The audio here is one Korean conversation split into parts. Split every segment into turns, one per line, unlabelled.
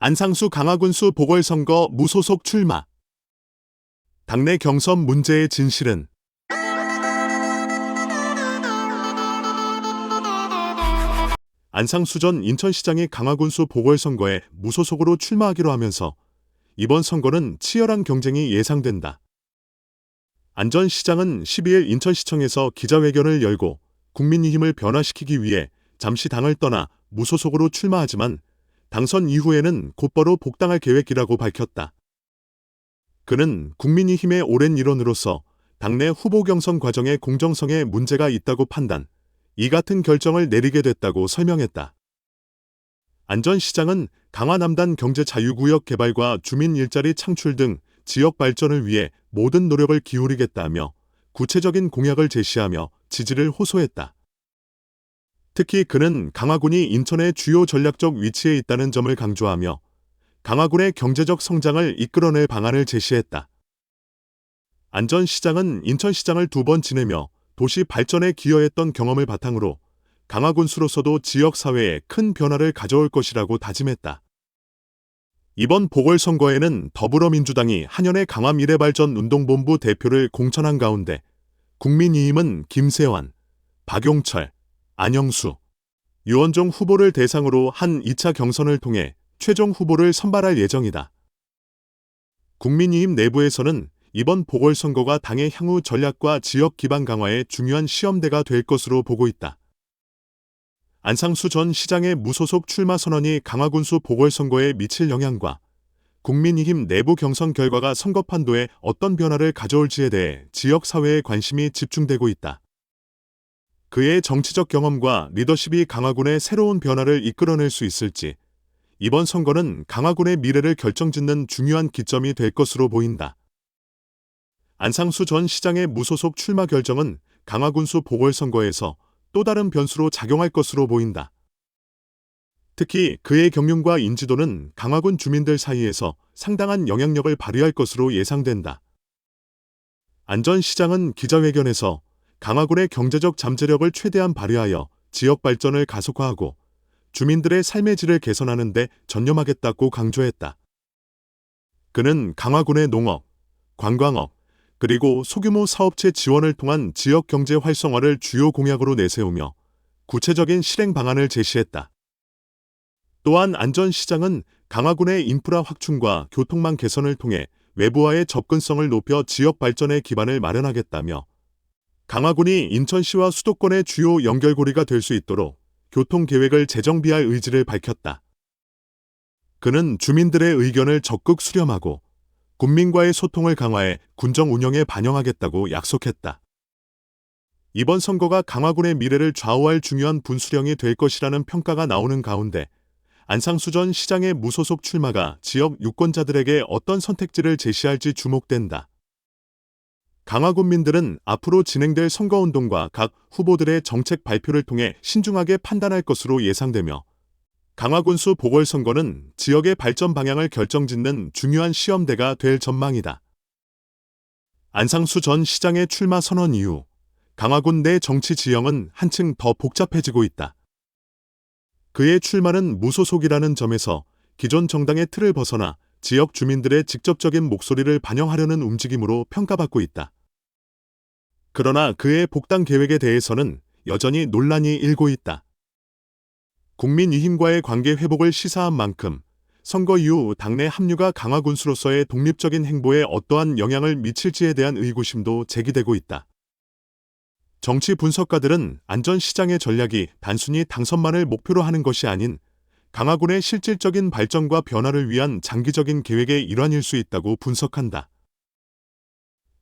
안상수 강화군수 보궐선거 무소속 출마. 당내 경선 문제의 진실은? 안상수 전 인천시장이 강화군수 보궐선거에 무소속으로 출마하기로 하면서 이번 선거는 치열한 경쟁이 예상된다. 안 전 시장은 12일 인천시청에서 기자회견을 열고 국민의힘을 변화시키기 위해 잠시 당을 떠나 무소속으로 출마하지만 당선 이후에는 곧바로 복당할 계획이라고 밝혔다. 그는 국민의힘의 오랜 일원으로서 당내 후보 경선 과정의 공정성에 문제가 있다고 판단, 이 같은 결정을 내리게 됐다고 설명했다. 안 전 시장은 강화 남단 경제자유구역 개발과 주민 일자리 창출 등 지역 발전을 위해 모든 노력을 기울이겠다며 구체적인 공약을 제시하며 지지를 호소했다. 특히 그는 강화군이 인천의 주요 전략적 위치에 있다는 점을 강조하며 강화군의 경제적 성장을 이끌어낼 방안을 제시했다. 안 전 시장은 인천시장을 2번 지내며 도시 발전에 기여했던 경험을 바탕으로 강화군수로서도 지역사회에 큰 변화를 가져올 것이라고 다짐했다. 이번 보궐선거에는 더불어민주당이 한현의 강화미래발전운동본부 대표를 공천한 가운데 국민의힘은 김세환, 박용철, 안영수, 유원종 후보를 대상으로 한 2차 경선을 통해 최종 후보를 선발할 예정이다. 국민의힘 내부에서는 이번 보궐선거가 당의 향후 전략과 지역 기반 강화에 중요한 시험대가 될 것으로 보고 있다. 안상수 전 시장의 무소속 출마 선언이 강화군수 보궐선거에 미칠 영향과 국민의힘 내부 경선 결과가 선거 판도에 어떤 변화를 가져올지에 대해 지역사회의 관심이 집중되고 있다. 그의 정치적 경험과 리더십이 강화군의 새로운 변화를 이끌어낼 수 있을지, 이번 선거는 강화군의 미래를 결정짓는 중요한 기점이 될 것으로 보인다. 안상수 전 시장의 무소속 출마 결정은 강화군수 보궐선거에서 또 다른 변수로 작용할 것으로 보인다. 특히 그의 경륜과 인지도는 강화군 주민들 사이에서 상당한 영향력을 발휘할 것으로 예상된다. 안 전 시장은 기자회견에서 강화군의 경제적 잠재력을 최대한 발휘하여 지역 발전을 가속화하고 주민들의 삶의 질을 개선하는 데 전념하겠다고 강조했다. 그는 강화군의 농업, 관광업, 그리고 소규모 사업체 지원을 통한 지역 경제 활성화를 주요 공약으로 내세우며 구체적인 실행 방안을 제시했다. 또한 안 전 시장은 강화군의 인프라 확충과 교통망 개선을 통해 외부와의 접근성을 높여 지역 발전의 기반을 마련하겠다며 강화군이 인천시와 수도권의 주요 연결고리가 될 수 있도록 교통계획을 재정비할 의지를 밝혔다. 그는 주민들의 의견을 적극 수렴하고 군민과의 소통을 강화해 군정 운영에 반영하겠다고 약속했다. 이번 선거가 강화군의 미래를 좌우할 중요한 분수령이 될 것이라는 평가가 나오는 가운데 안상수 전 시장의 무소속 출마가 지역 유권자들에게 어떤 선택지를 제시할지 주목된다. 강화군민들은 앞으로 진행될 선거운동과 각 후보들의 정책 발표를 통해 신중하게 판단할 것으로 예상되며 강화군수 보궐선거는 지역의 발전 방향을 결정짓는 중요한 시험대가 될 전망이다. 안상수 전 시장의 출마 선언 이후 강화군 내 정치 지형은 한층 더 복잡해지고 있다. 그의 출마는 무소속이라는 점에서 기존 정당의 틀을 벗어나 지역 주민들의 직접적인 목소리를 반영하려는 움직임으로 평가받고 있다. 그러나 그의 복당 계획에 대해서는 여전히 논란이 일고 있다. 국민의힘과의 관계 회복을 시사한 만큼 선거 이후 당내 합류가 강화군수로서의 독립적인 행보에 어떠한 영향을 미칠지에 대한 의구심도 제기되고 있다. 정치 분석가들은 안 전 시장의 전략이 단순히 당선만을 목표로 하는 것이 아닌 강화군의 실질적인 발전과 변화를 위한 장기적인 계획의 일환일 수 있다고 분석한다.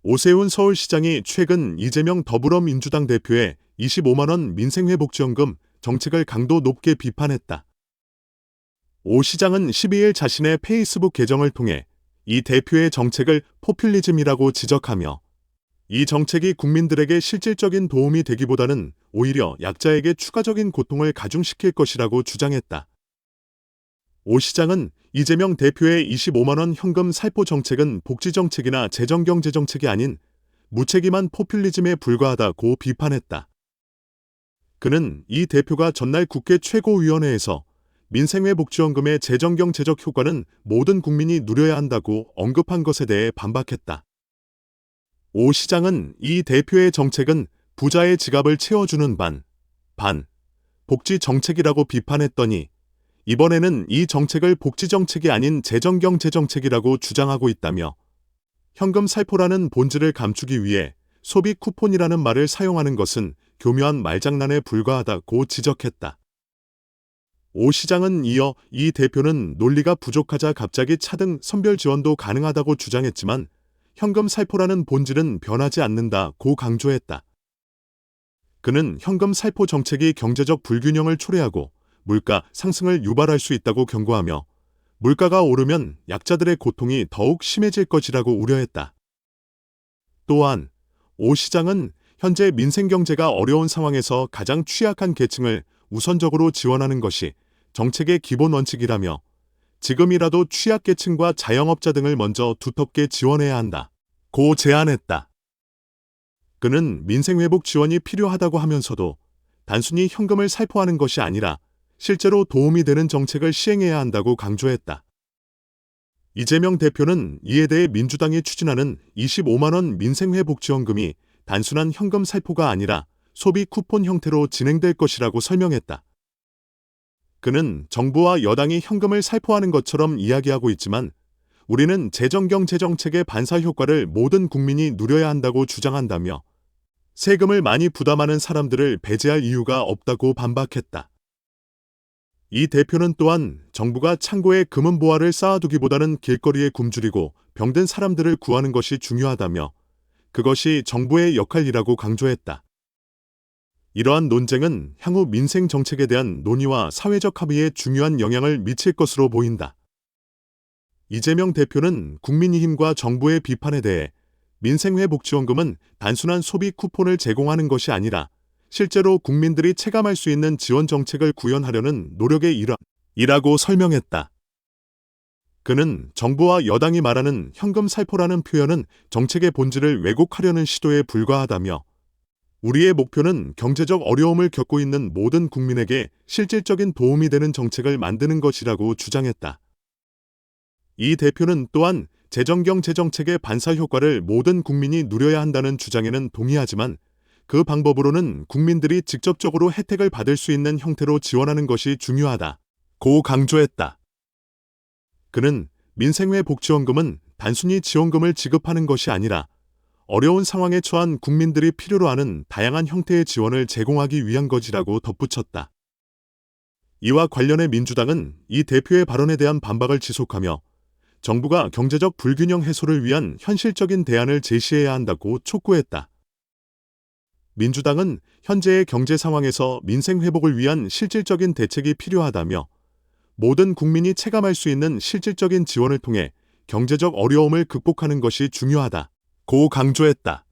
오세훈 서울시장이 최근 이재명 더불어민주당 대표의 25만 원 민생회복지원금 정책을 강도 높게 비판했다. 오 시장은 12일 자신의 페이스북 계정을 통해 이 대표의 정책을 포퓰리즘이라고 지적하며 이 정책이 국민들에게 실질적인 도움이 되기보다는 오히려 약자에게 추가적인 고통을 가중시킬 것이라고 주장했다. 오 시장은 이재명 대표의 25만 원 현금 살포 정책은 복지정책이나 재정경제정책이 아닌 무책임한 포퓰리즘에 불과하다고 비판했다. 그는 이 대표가 전날 국회 최고위원회에서 민생회복지원금의 재정경제적 효과는 모든 국민이 누려야 한다고 언급한 것에 대해 반박했다. 오 시장은 이 대표의 정책은 부자의 지갑을 채워주는 반, 복지 정책이라고 비판했더니 이번에는 이 정책을 복지 정책이 아닌 재정경제 정책이라고 주장하고 있다며 현금 살포라는 본질을 감추기 위해 소비 쿠폰이라는 말을 사용하는 것은 교묘한 말장난에 불과하다고 지적했다. 오 시장은 이어 이 대표는 논리가 부족하자 갑자기 차등 선별 지원도 가능하다고 주장했지만 현금 살포라는 본질은 변하지 않는다고 강조했다. 그는 현금 살포 정책이 경제적 불균형을 초래하고 물가 상승을 유발할 수 있다고 경고하며 물가가 오르면 약자들의 고통이 더욱 심해질 것이라고 우려했다. 또한 오 시장은 현재 민생경제가 어려운 상황에서 가장 취약한 계층을 우선적으로 지원하는 것이 정책의 기본 원칙이라며 지금이라도 취약계층과 자영업자 등을 먼저 두텁게 지원해야 한다고 제안했다. 그는 민생회복 지원이 필요하다고 하면서도 단순히 현금을 살포하는 것이 아니라 실제로 도움이 되는 정책을 시행해야 한다고 강조했다. 이재명 대표는 이에 대해 민주당이 추진하는 25만 원 민생회복지원금이 단순한 현금 살포가 아니라 소비 쿠폰 형태로 진행될 것이라고 설명했다. 그는 정부와 여당이 현금을 살포하는 것처럼 이야기하고 있지만 우리는 재정경제 정책의 반사 효과를 모든 국민이 누려야 한다고 주장한다며 세금을 많이 부담하는 사람들을 배제할 이유가 없다고 반박했다. 이 대표는 또한 정부가 창고에 금은보화를 쌓아두기보다는 길거리에 굶주리고 병든 사람들을 구하는 것이 중요하다며 그것이 정부의 역할이라고 강조했다. 이러한 논쟁은 향후 민생 정책에 대한 논의와 사회적 합의에 중요한 영향을 미칠 것으로 보인다. 이재명 대표는 국민의힘과 정부의 비판에 대해 민생회복지원금은 단순한 소비 쿠폰을 제공하는 것이 아니라 실제로 국민들이 체감할 수 있는 지원 정책을 구현하려는 노력의 일환이라고 설명했다. 그는 정부와 여당이 말하는 현금 살포라는 표현은 정책의 본질을 왜곡하려는 시도에 불과하다며 우리의 목표는 경제적 어려움을 겪고 있는 모든 국민에게 실질적인 도움이 되는 정책을 만드는 것이라고 주장했다. 이 대표는 또한 재정경제 정책의 반사 효과를 모든 국민이 누려야 한다는 주장에는 동의하지만 그 방법으로는 국민들이 직접적으로 혜택을 받을 수 있는 형태로 지원하는 것이 중요하다고 강조했다. 그는 민생회복지원금은 단순히 지원금을 지급하는 것이 아니라 어려운 상황에 처한 국민들이 필요로 하는 다양한 형태의 지원을 제공하기 위한 것이라고 덧붙였다. 이와 관련해 민주당은 이 대표의 발언에 대한 반박을 지속하며 정부가 경제적 불균형 해소를 위한 현실적인 대안을 제시해야 한다고 촉구했다. 민주당은 현재의 경제 상황에서 민생 회복을 위한 실질적인 대책이 필요하다며 모든 국민이 체감할 수 있는 실질적인 지원을 통해 경제적 어려움을 극복하는 것이 중요하다고 강조했다.